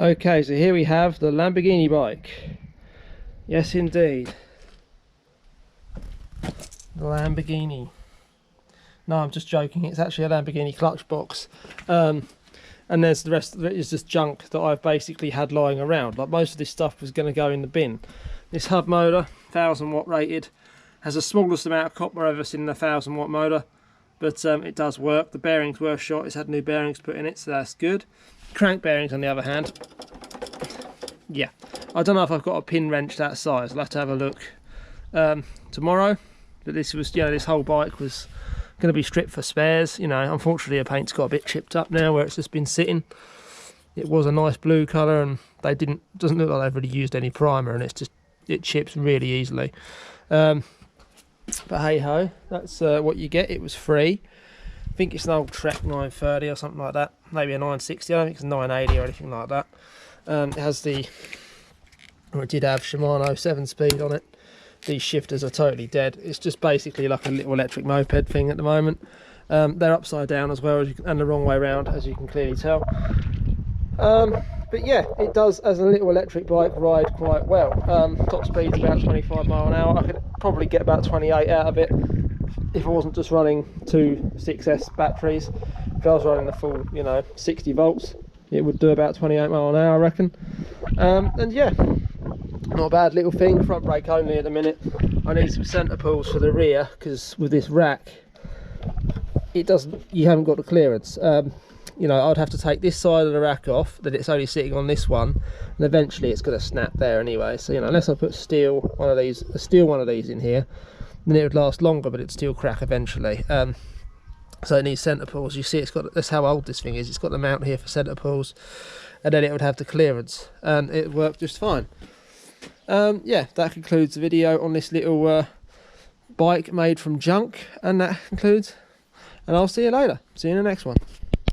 Okay, so here we have the Lamborghini bike. Yes, indeed. The Lamborghini. No, I'm just joking. It's actually a Lamborghini clutch box. And there's the rest of it is just junk that I've basically had lying around. Like, most of this stuff was going to go in the bin. This hub motor, 1000 watt rated, has the smallest amount of copper I've ever seen in a 1000 watt motor. But it does work. The bearings were shot. It's had new bearings put in it, so that's good. Crank bearings, on the other hand, yeah, I don't know if I've got a pin wrench that size. I'll have to have a look tomorrow. But this was, you know, this whole bike was going to be stripped for spares. You know, unfortunately, the paint's got a bit chipped up now where it's just been sitting. It was a nice blue colour, and they doesn't look like they've really used any primer, and it chips really easily. But hey ho, that's what you get. It was free. I think it's an old Trek 930 or something like that. Maybe a 960. I don't think it's a 980 or anything like that. It has it did have Shimano 7-speed on it. These shifters are totally dead. It's just basically like a little electric moped thing at the moment. They're upside down as well, and the wrong way around, as you can clearly tell. But yeah, it does, as a little electric bike, ride quite well. Top speed's about 25 mile an hour. I could probably get about 28 out of it if I wasn't just running two 6S batteries. If I was running the full, you know, 60 volts, it would do about 28 mile an hour, I reckon. And yeah, not a bad little thing. Front brake only at the minute. I need some centre pulls for the rear, because with this rack, you haven't got the clearance. You know, I'd have to take this side of the rack off, that it's only sitting on this one, and eventually it's going to snap there anyway. So, you know, unless I put a steel one of these in here, then it would last longer, but it'd still crack eventually. So it needs centre pulls. You see, that's how old this thing is. It's got the mount here for centre pulls, and then it would have the clearance, and it worked just fine. Yeah, that concludes the video on this little bike made from junk, and that concludes, and I'll see you later. See you in the next one.